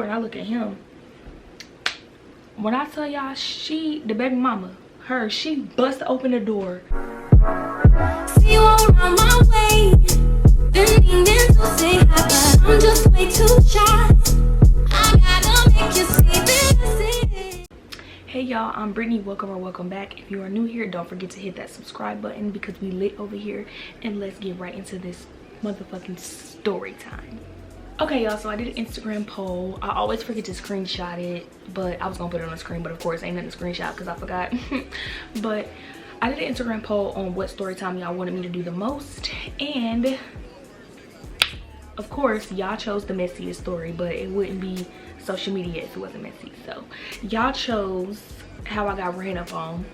door and I look at him. When I tell y'all, the baby mama, she bust open the door. See you around my way. Been meaning to say hi, but I'm just way too shy. I gotta make you see this. Hey y'all, I'm Brittany. Welcome back. If you are new here, don't forget to hit that subscribe button because we lit over here, and let's get right into this motherfucking story time. Okay y'all, so I did an Instagram poll. I always forget to screenshot it, but I was gonna put it on the screen, but of course ain't nothing to screenshot because I forgot. But I did an Instagram poll on what story time y'all wanted me to do the most, and of course y'all chose the messiest story, but it wouldn't be social media if it wasn't messy. So y'all chose how I got ran up on,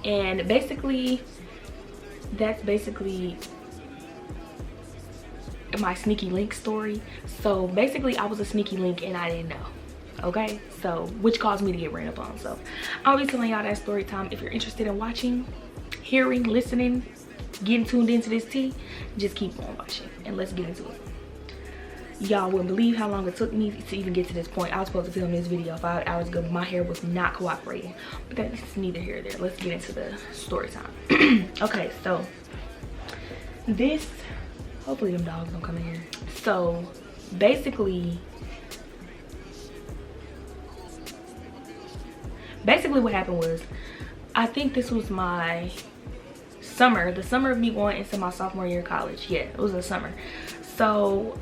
and basically that's basically my sneaky link story. So basically I was a sneaky link and I didn't know, okay? So which caused me to get ran up on. So I'll be telling y'all that story time. If you're interested in watching, hearing, listening, getting tuned into this tea, just keep on watching and let's get into it. Y'all wouldn't believe how long it took me to even get to this point. I was supposed to film this video 5 hours ago, but my hair was not cooperating, but that's neither here nor there. Let's get into the story time. Okay, so this, hopefully them dogs don't come in here. So basically what happened was, I think this was my summer, the summer of me going into my sophomore year of college. Yeah, it was the summer. So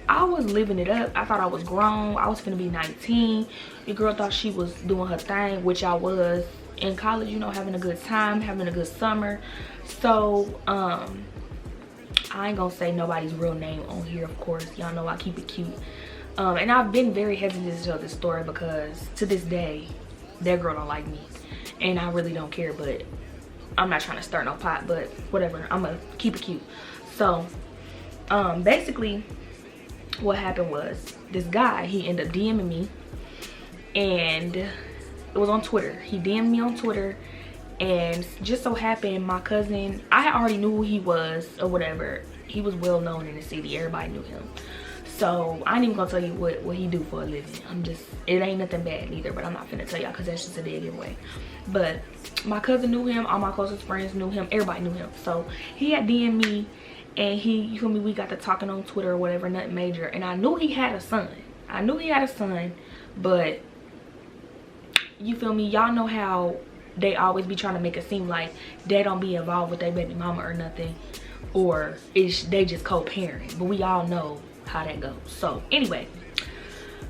I was living it up. I thought I was grown. I was finna be 19. The girl thought she was doing her thing, which I was in college, you know, having a good time, having a good summer. So I ain't gonna say nobody's real name on here, of course. Y'all know I keep it cute. And I've been very hesitant to tell this story because to this day, that girl don't like me. And I really don't care, but I'm not trying to stir no pot, but whatever. I'm gonna keep it cute. So, basically, what happened was, this guy, he ended up DMing me. And it was on Twitter. He DM'd me on Twitter. And just so happened, my cousin, I already knew who he was or whatever. He was well known in the city. Everybody knew him. So I ain't even gonna tell you what he do for a living. It ain't nothing bad neither, but I'm not finna tell y'all because that's just a dead giveaway. But my cousin knew him, all my closest friends knew him, everybody knew him. So he had DM'd me, and you feel me, we got to talking on Twitter or whatever, nothing major. And I knew he had a son. But you feel me, y'all know how they always be trying to make it seem like they don't be involved with their baby mama or nothing, or they just co-parent, but we all know how that goes. So anyway,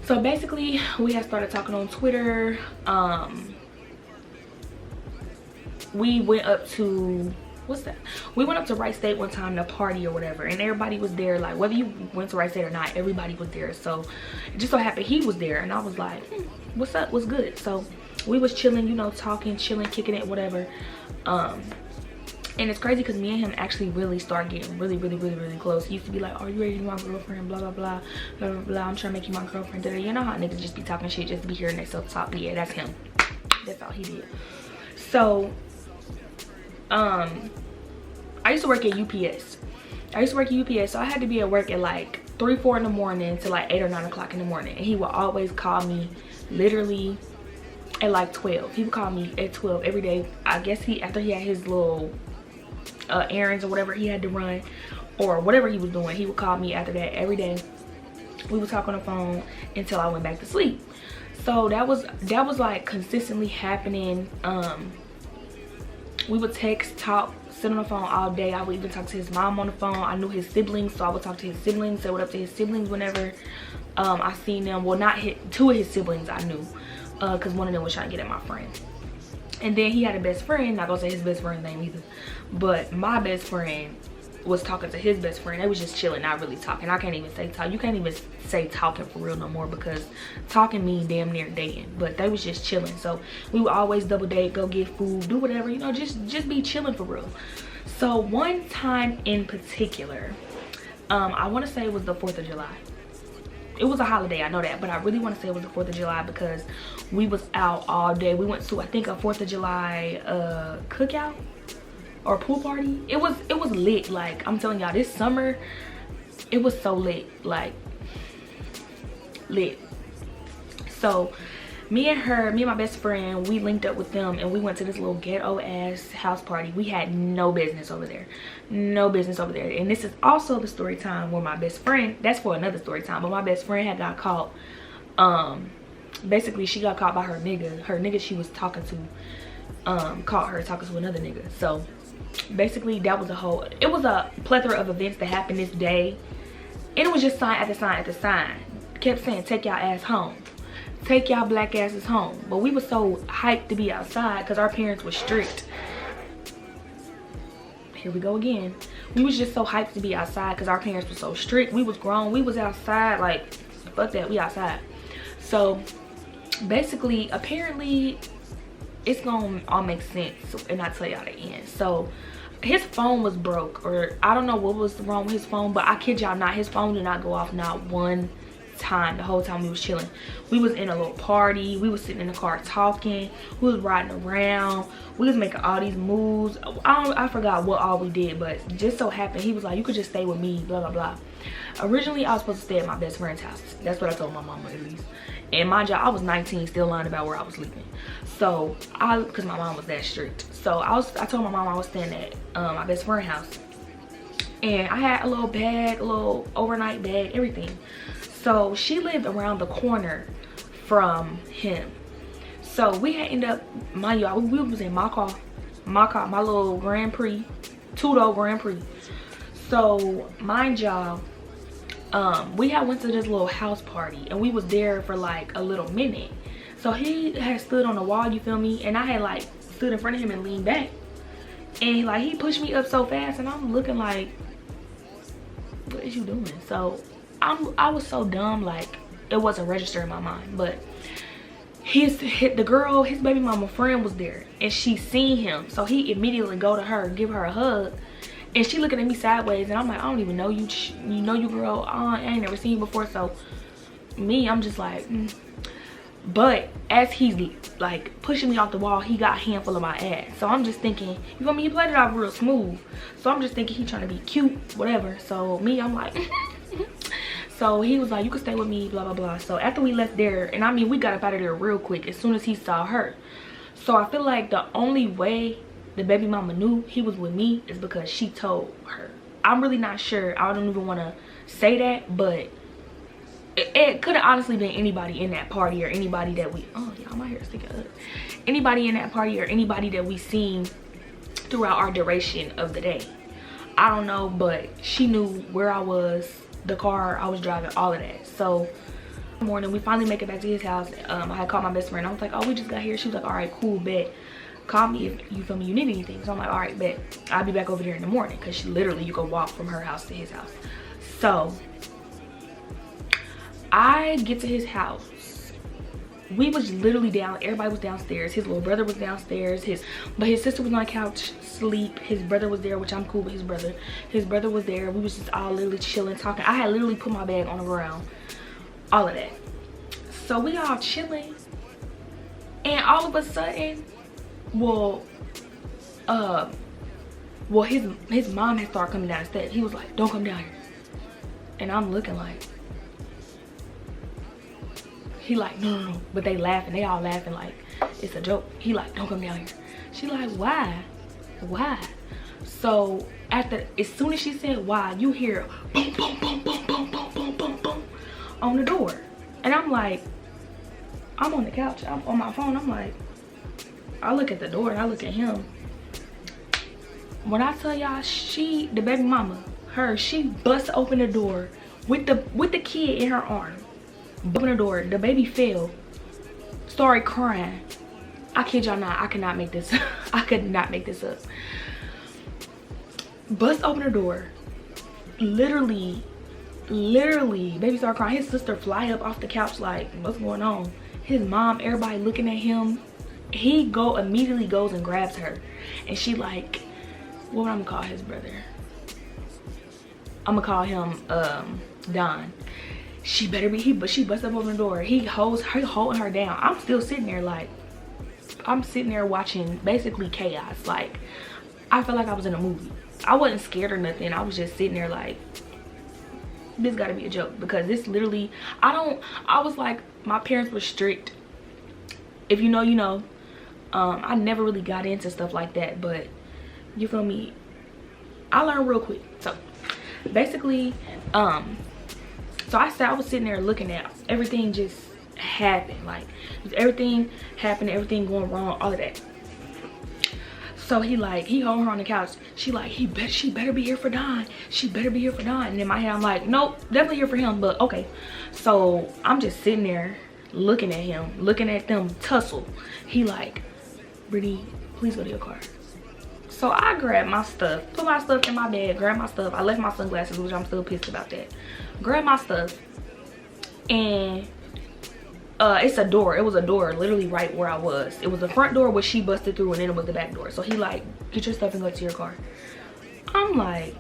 so basically we had started talking on Twitter. We went up to Wright State one time to party or whatever, and everybody was there. Like, whether you went to Wright State or not, everybody was there. So it just so happened he was there, and I was like, what's up, what's good? So we was chilling, you know, talking, chilling, kicking it, whatever. And it's crazy because me and him actually really start getting really close. He used to be like, are you ready to be my girlfriend? Blah blah blah blah blah blah. I'm trying to make you my girlfriend. You know how niggas just be talking shit just to be hearing themselves talk. But yeah, that's him. That's all he did. So I used to work at UPS. So I had to be at work at like 3-4 in the morning to like 8 or 9 o'clock in the morning, and he would always call me literally at like 12. He would call me at 12 every day. I guess after he had his little errands or whatever he had to run, or whatever he was doing, he would call me after that every day. We would talk on the phone until I went back to sleep. So that was like consistently happening. We would text, talk, sit on the phone all day. I would even talk to his mom on the phone. I knew his siblings, so I would talk to his siblings, say what up to his siblings whenever I seen them. Well, not two of his siblings I knew, because one of them was trying to get at my friend. And then he had a best friend, not gonna say his best friend's name either, but my best friend was talking to his best friend. They was just chilling, not really talking. I can't even say talk. You can't even say talking for real no more, because talking means damn near dating. But they was just chilling. So we would always double date, go get food, do whatever, you know, just be chilling for real. So one time in particular, I want to say it was the 4th of July. It was a holiday, I know that, but I really want to say it was the 4th of July because we was out all day. We went to, I think, a 4th of July cookout or pool party. It was lit. Like, I'm telling y'all, this summer it was so lit. Like, lit. So me and my best friend, we linked up with them and we went to this little ghetto ass house party. We had no business over there. No business over there. And this is also the story time where my best friend, that's for another story time, but my best friend had got caught. Basically she got caught by her nigga. Her nigga she was talking to caught her talking to another nigga. So basically that was it was a plethora of events that happened this day. And it was just sign after sign after sign. Kept saying, take y'all ass home. Take y'all black asses home. But we were so hyped to be outside because our parents were strict. Here we go again. We was just so hyped to be outside because our parents were so strict. We was grown. We was outside. Like, fuck that. We outside. So basically, apparently, it's gonna all make sense. And I'll tell y'all the end. So his phone was broke, or I don't know what was wrong with his phone, but I kid y'all not, his phone did not go off not one time the whole time we was chilling. We was in a little party, we was sitting in the car talking, we was riding around, we was making all these moves. I forgot what all we did, but just so happened he was like, you could just stay with me, blah blah blah. Originally I was supposed to stay at my best friend's house. That's what I told my mama, at least. And mind you, I was 19, still lying about where I was sleeping. So because my mom was that strict. So I told my mom I was staying at my best friend's house. And I had a little bag, a little overnight bag, everything. So she lived around the corner from him. So we had ended up, mind y'all, we was in my car, my little Grand Prix, two-door Grand Prix. So mind y'all, we had went to this little house party and we was there for like a little minute. So he had stood on the wall, you feel me? And I had like stood in front of him and leaned back. And like he pushed me up so fast and I'm looking like, what is you doing? So I was so dumb, like it wasn't registering in my mind. But his baby mama friend was there and she seen him. So he immediately go to her, give her a hug. And she looking at me sideways and I'm like, I don't even know you. You know you, girl. I ain't never seen you before. So me, I'm just like, But as he's like pushing me off the wall, he got a handful of my ass. So I'm just thinking, you feel me? He played it off real smooth. So I'm just thinking he trying to be cute, whatever. So me, I'm like, so he was like, you can stay with me, blah, blah, blah. So after we left there, and I mean, we got up out of there real quick as soon as he saw her. So I feel like the only way the baby mama knew he was with me is because she told her. I'm really not sure. I don't even want to say that, but it could have honestly been anybody in that party or anybody that we, oh y'all, my hair is sticking up. Anybody in that party or anybody that we seen throughout our duration of the day. I don't know, but she knew where I was, the car I was driving, all of that. So in the morning we finally make it back to his house. I had called my best friend. I was like, oh, we just got here. She was like, all right, cool, bet. Call me if you feel me, you need anything. So I'm like, all right, bet. I'll be back over there in the morning, because she literally, you can walk from her house to his house. So I get to his house. We was literally down, everybody was downstairs. His little brother was downstairs, but his sister was on the couch sleep. His brother was there, which I'm cool with his brother. His brother was there. We was just all literally chilling, talking. I had literally put my bag on the ground, all of that. So we all chilling, and all of a sudden, his mom had started coming down the steps. He was like, don't come down here. And I'm looking like, he like, no. But they laughing, they all laughing like it's a joke. He like, don't come down here. She like, why? So as soon as she said why, you hear boom, boom, boom, boom, boom, boom, boom, boom, boom on the door. And I'm like, I'm on the couch, I'm on my phone. I'm like, I look at the door and I look at him. When I tell y'all, the baby mama, she busts open the door with the kid in her arm. Open the door, the baby fell, started crying. I kid y'all not, I could not make this I could not make this up. Bust open the door, literally baby started crying. His sister fly up off the couch like, what's going on? His mom, everybody looking at him. He immediately goes and grabs her, and she like, what would I'm gonna call his brother? I'm gonna call him Don. She better be, but she busts up on the door. He holding her down. I'm still sitting there like, I'm sitting there watching basically chaos. Like, I felt like I was in a movie. I wasn't scared or nothing. I was just sitting there like, this gotta be a joke, because this literally, I was like, my parents were strict. If you know, you know. I never really got into stuff like that, but you feel me, I learned real quick. So basically, so I was sitting there looking at everything just happen, like everything happening, everything going wrong, all of that. So he hold her on the couch. She like, she better be here for Don. She better be here for Don. And in my head, I'm like, nope, definitely here for him, but okay. So I'm just sitting there looking at him, looking at them tussle. He like, Brittany, please go to your car. So I grabbed my stuff, put my stuff in my bag, grabbed my stuff. I left my sunglasses, which I'm still pissed about that. Grabbed my stuff, and it's a door. It was a door literally right where I was. It was the front door, which she busted through, and then it was the back door. So he like, get your stuff and go to your car. I'm like,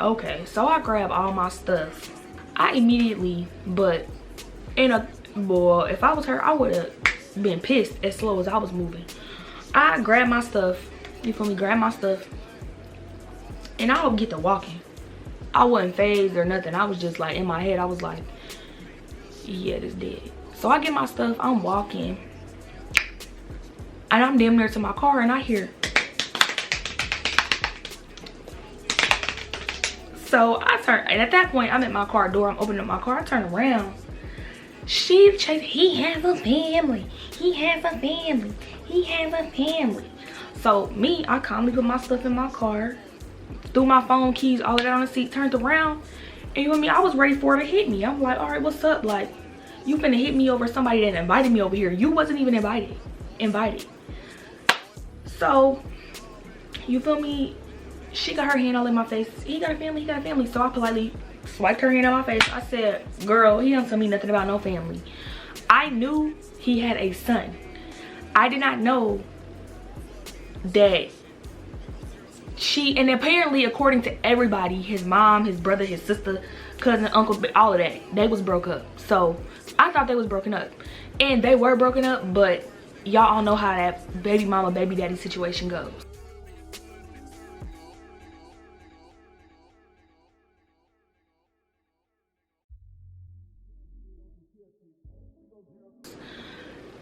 okay. So I grab all my stuff. I immediately, but boy, if I was her, I would have been pissed as slow as I was moving. I grabbed my stuff, you feel me, grab my stuff, and I would get to walking. I wasn't phased or nothing. I was just like, in my head, I was like, yeah, this dead. So I get my stuff, I'm walking, and I'm damn near to my car, and I hear. So I turn, and at that point, I'm at my car door, I'm opening up my car, I turn around. She chasing, he has a family, he has a family, he has a family. So me, I calmly put my stuff in my car, threw my phone, keys, all of that on the seat, turned around, and you know me, I was ready for her to hit me. I'm like, all right, what's up? Like, you finna hit me over somebody that invited me over here. You wasn't even invited. So, you feel me? She got her hand all in my face. He got a family, he got a family. So I politely swiped her hand on my face. I said, girl, he don't tell me nothing about no family. I knew he had a son. I did not know that and apparently, according to everybody, his mom, his brother, his sister, cousin, uncle, all of that, they was broke up. So I thought they was broken up, and they were broken up, but y'all all know how that baby mama, baby daddy situation goes.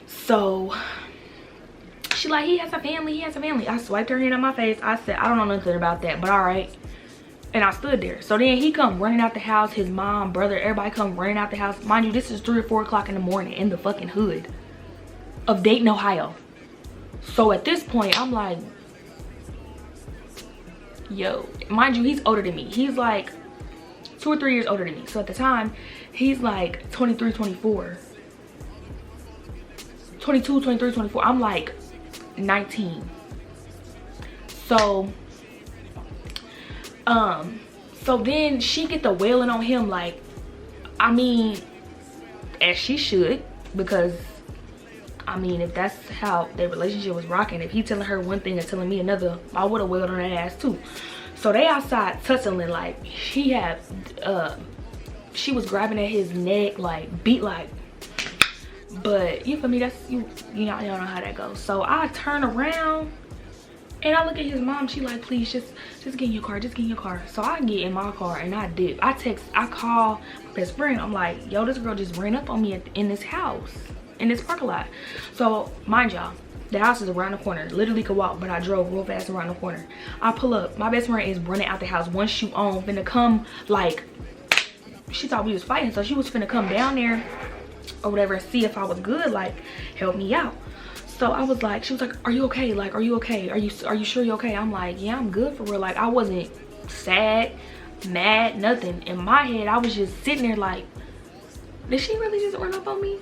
So she like, he has a family, he has a family. I swiped her hand on my face. I said, I don't know nothing about that, but all right. And I stood there. So then he come running out the house. His mom, brother, everybody come running out the house. Mind you, this is 3 or 4 o'clock in the morning in the fucking hood of Dayton, Ohio. So at this point, I'm like, yo, mind you, he's older than me. He's like 2 or 3 years older than me. So at the time, he's like 23, 24. 22, 23, 24. I'm like 19. So then she get the wailing on him, like, I mean, as she should, because I mean, if that's how their relationship was rocking, if he telling her one thing and telling me another, I would have wailed on that ass too. So they outside tussling, like she was grabbing at his neck, like beat, like, but you feel me, that's you know how that goes. So I turn around and I look at his mom. She like, please just get in your car, just get in your car. So I get in my car and I dip. I call my best friend. I'm like, yo, this girl just ran up on me in this house, in this parking lot. So mind y'all, the house is around the corner, literally could walk, but I drove real fast around the corner. I pull up, my best friend is running out the house, one shoe on, finna come, like, she thought we was fighting, so she was finna come down there or whatever and see if I was good, like, help me out. So I was like, she was like, are you okay? Like, are you okay? Are you sure you're okay? I'm like, yeah, I'm good for real. Like, I wasn't sad, mad, nothing. In my head, I was just sitting there like, did she really just run up on me?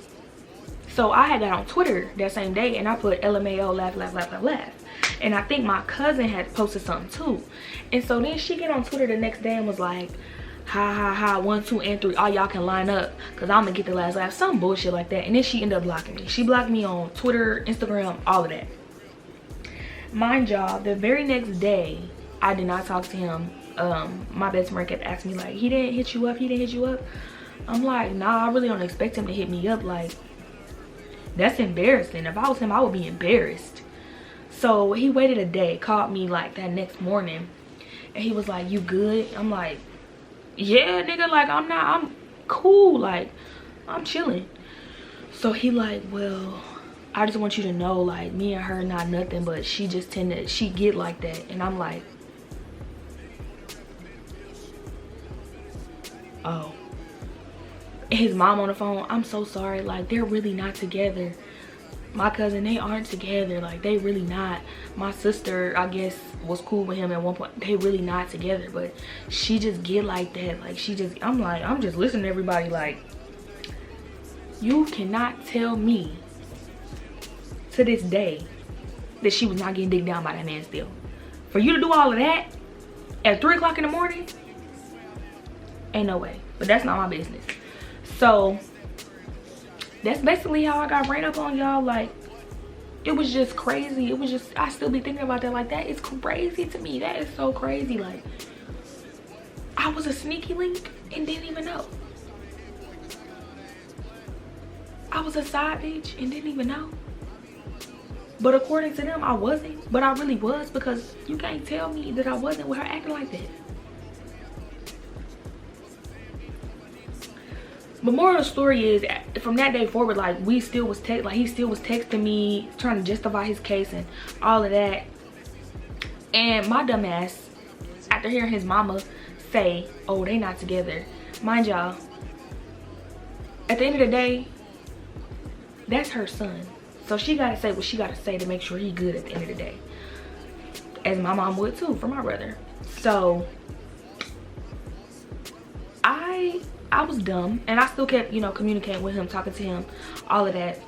So I had that on Twitter that same day, and I put LMAO, laugh, laugh, laugh, laugh, laugh. And I think my cousin had posted something too. And so then she get on Twitter the next day and was like, ha ha ha, 1, 2, and 3, all y'all can line up because I'm gonna get the last laugh, some bullshit like that. And then she ended up blocking me. She blocked me on Twitter, Instagram, all of that. Mind y'all, the very next day I did not talk to him. My best friend kept asking me like, he didn't hit you up, he didn't hit you up. I'm like, nah, I really don't expect him to hit me up. Like, that's embarrassing. If I was him, I would be embarrassed. So he waited a day, called me like that next morning, and he was like, you good? I'm like, yeah, nigga, like I'm cool, like I'm chilling. So he like, well, I just want you to know, like, me and her not nothing, but she get like that. And I'm like, oh. And his mom on the phone, I'm so sorry, like, they're really not together. My cousin, they aren't together, like, they really not. My sister, I guess, was cool with him at one point. They really not together, but she just get like that. Like, she just, I'm just listening to everybody, like, you cannot tell me to this day that she was not getting digged down by that man still. For you to do all of that at 3 o'clock in the morning, ain't no way. But that's not my business. So that's basically how I got ran up on, y'all. Like, it was just crazy. It was just, I still be thinking about that. Like, that is crazy to me. That is so crazy. Like, I was a sneaky link and didn't even know. I was a side bitch and didn't even know. But according to them, I wasn't. But I really was, because you can't tell me that I wasn't with her acting like that. But moral of the story is, from that day forward, like, he still was texting me, trying to justify his case and all of that. And my dumb ass, after hearing his mama say, oh, they not together, mind y'all, at the end of the day, that's her son. So she gotta say what she gotta say to make sure he good at the end of the day. As my mom would too, for my brother. So I was dumb, and I still kept, you know, communicating with him, talking to him, all of that.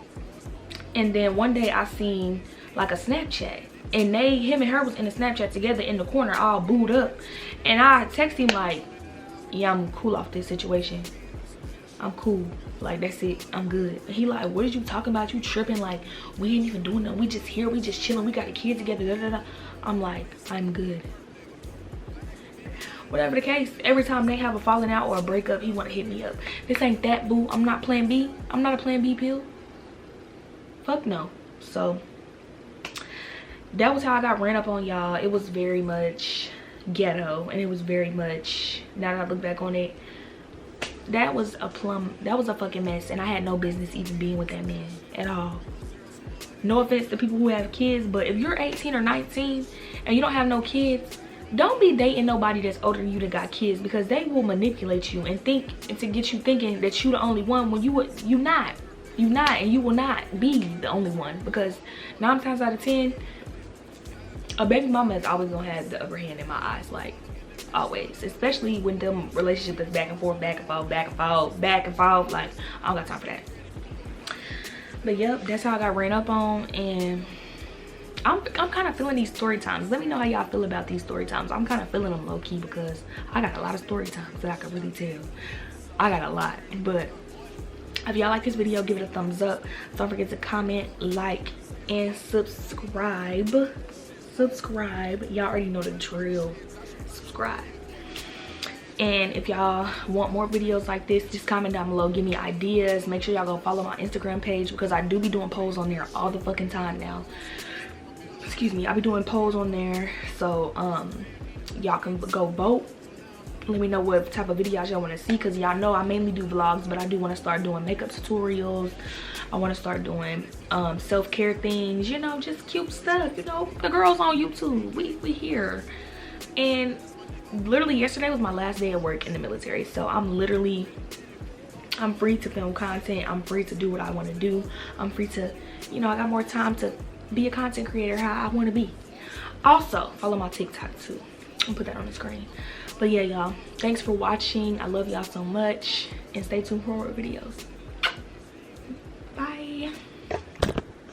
And then one day I seen like a Snapchat, and him and her was in a Snapchat together in the corner, all booed up. And I text him like, yeah, I'm cool off this situation. I'm cool. Like, that's it. I'm good. And he like, what are you talking about? You tripping? Like, we ain't even doing nothing. We just here. We just chilling. We got a kid together. Da, da, da. I'm like, I'm good. Whatever the case, every time they have a falling out or a breakup, he want to hit me up. This ain't that, boo. I'm not plan B. I'm not a plan B pill. Fuck no. So that was how I got ran up on, y'all. It was very much ghetto, and it was very much, now that I look back on it, that was a fucking mess. And I had no business even being with that man at all. No offense to people who have kids, but if you're 18 or 19 and you don't have no kids, don't be dating nobody that's older than you that got kids, because they will manipulate you and to get you thinking that you the only one when you not, and you will not be the only one. Because 9 times out of 10, a baby mama is always gonna have the upper hand in my eyes, like, always. Especially when them relationships is back and forth, back and forth, back and forth, back and forth. Like, I don't got time for that. But yep, that's how I got ran up on. And I'm kind of feeling these story times. Let me know how y'all feel about these story times. I'm kind of feeling them low-key, because I got a lot of story times that I can really tell. I got a lot. But if y'all like this video, give it a thumbs up. Don't forget to comment, like, and subscribe. Y'all already know the drill. Subscribe. And if y'all want more videos like this, just comment down below, give me ideas. Make sure y'all go follow my Instagram page, because I do be doing polls on there all the fucking time now. Excuse me, I be doing polls on there. So y'all can go vote. Let me know what type of videos y'all want to see, because y'all know I mainly do vlogs, but I do want to start doing makeup tutorials. I want to start doing self-care things, you know, just cute stuff. You know, the girls on YouTube, we here. And literally yesterday was my last day of work in the military, so I'm free to film content. I'm free to do what I want to do. I'm free to, you know, I got more time to be a content creator how I want to be. Also follow my TikTok too. I'll put that on the screen. But yeah, y'all, thanks for watching. I love y'all so much, and stay tuned for more videos.